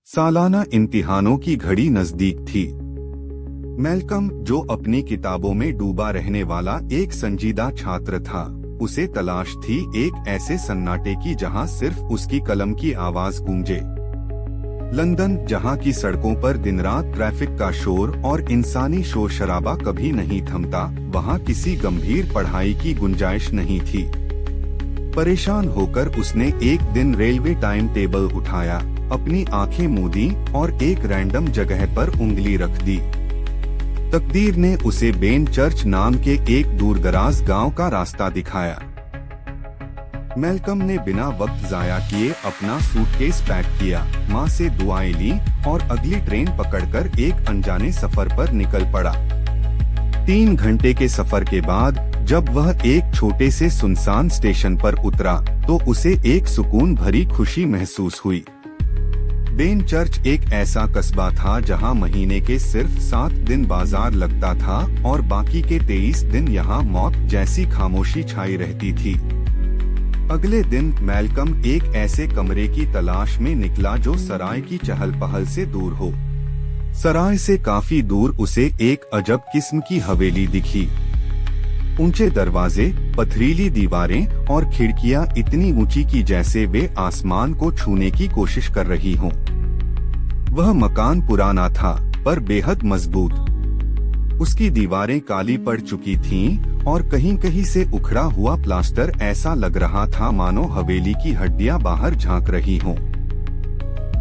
सालाना इम्तिहानों की घड़ी नजदीक थी। मैल्कम, जो अपनी किताबों में डूबा रहने वाला एक संजीदा छात्र था, उसे तलाश थी एक ऐसे सन्नाटे की जहां सिर्फ उसकी कलम की आवाज गूंजे। लंदन, जहां की सड़कों पर दिन रात ट्रैफिक का शोर और इंसानी शोर शराबा कभी नहीं थमता, वहां किसी गंभीर पढ़ाई की गुंजाइश नहीं थी। परेशान होकर उसने एक दिन रेलवे टाइम टेबल उठाया, अपनी आंखें मूंदी और एक रैंडम जगह पर उंगली रख दी। तकदीर ने उसे बेन चर्च नाम के एक दूरदराज गांव का रास्ता दिखाया। मैल्कम ने बिना वक्त जाया किए अपना सूटकेस पैक किया, माँ से दुआएं ली और अगली ट्रेन पकड़कर एक अनजाने सफर पर निकल पड़ा। 3 घंटे के सफर के बाद जब वह एक छोटे से सुनसान स्टेशन पर उतरा तो उसे एक सुकून भरी खुशी महसूस हुई। बेन चर्च एक ऐसा कस्बा था जहां महीने के सिर्फ 7 दिन बाजार लगता था और बाकी के 23 दिन यहां मौत जैसी खामोशी छाई रहती थी। अगले दिन मैल्कम एक ऐसे कमरे की तलाश में निकला जो सराय की चहल पहल से दूर हो। सराय से काफी दूर उसे एक अजब किस्म की हवेली दिखी। ऊंचे दरवाजे, पथरीली दीवारें और खिड़कियां इतनी ऊंची की जैसे वे आसमान को छूने की कोशिश कर रही हों। वह मकान पुराना था पर बेहद मजबूत। उसकी दीवारें काली पड़ चुकी थीं और कहीं-कहीं से उखड़ा हुआ प्लास्टर ऐसा लग रहा था मानो हवेली की हड्डियां बाहर झांक रही हों।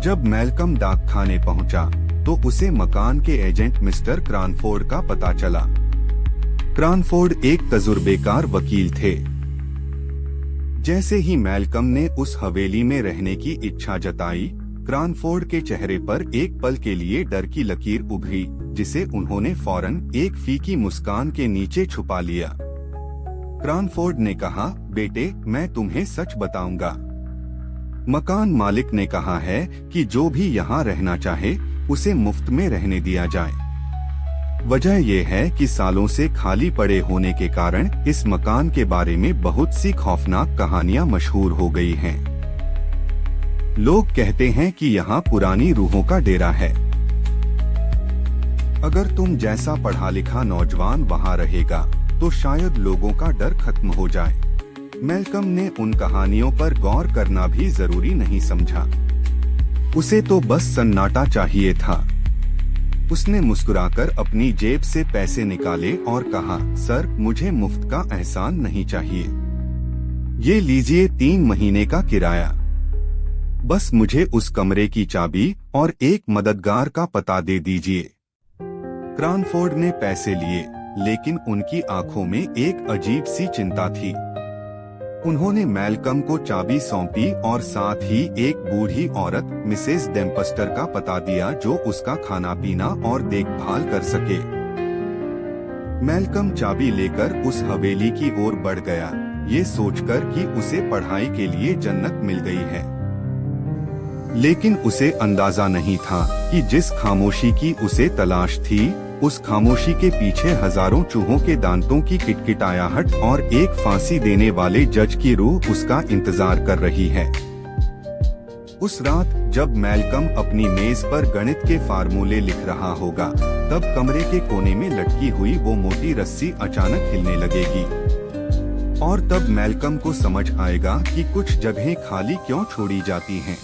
जब मैल्कम डाकखाने पहुंचा तो उसे मकान के एजेंट मिस्टर क्रॉनफोर्ड का पता चला। क्रॉनफोर्ड एक तजुर्बेकार वकील थे। जैसे ही मैल्कम ने उस हवेली में रहने की इच्छा जताई, क्रॉनफोर्ड के चेहरे पर एक पल के लिए डर की लकीर उभरी, जिसे उन्होंने फौरन एक फीकी मुस्कान के नीचे छुपा लिया। क्रॉनफोर्ड ने कहा, बेटे, मैं तुम्हें सच बताऊंगा। मकान मालिक ने कहा है कि जो भी यहाँ रहना चाहे उसे मुफ्त में रहने दिया जाए। वजह यह है कि सालों से खाली पड़े होने के कारण इस मकान के बारे में बहुत सी खौफनाक कहानियां मशहूर हो गई हैं। लोग कहते हैं कि यहाँ पुरानी रूहों का डेरा है। अगर तुम जैसा पढ़ा लिखा नौजवान वहाँ रहेगा तो शायद लोगों का डर खत्म हो जाए। मैल्कम ने उन कहानियों पर गौर करना भी जरूरी नहीं समझा। उसे तो बस सन्नाटा चाहिए था। उसने मुस्कुराकर अपनी जेब से पैसे निकाले और कहा, सर, मुझे मुफ्त का एहसान नहीं चाहिए। ये लीजिए 3 महीने का किराया। बस मुझे उस कमरे की चाबी और एक मददगार का पता दे दीजिए। क्रॉनफोर्ड ने पैसे लिए, लेकिन उनकी आंखों में एक अजीब सी चिंता थी। उन्होंने मैल्कम को चाबी सौंपी और साथ ही एक बूढ़ी औरत मिसेस डेम्पस्टर का पता दिया जो उसका खाना पीना और देखभाल कर सके। मैल्कम चाबी लेकर उस हवेली की ओर बढ़ गया, ये सोचकर कि उसे पढ़ाई के लिए जन्नत मिल गई है। लेकिन उसे अंदाजा नहीं था कि जिस खामोशी की उसे तलाश थी, उस खामोशी के पीछे हजारों चूहों के दांतों की किटकिटाहट और एक फांसी देने वाले जज की रूह उसका इंतजार कर रही है। उस रात जब मैल्कम अपनी मेज पर गणित के फार्मूले लिख रहा होगा, तब कमरे के कोने में लटकी हुई वो मोटी रस्सी अचानक हिलने लगेगी। और तब मैल्कम को समझ आएगा कि कुछ जगहें खाली क्यों छोड़ी जाती हैं।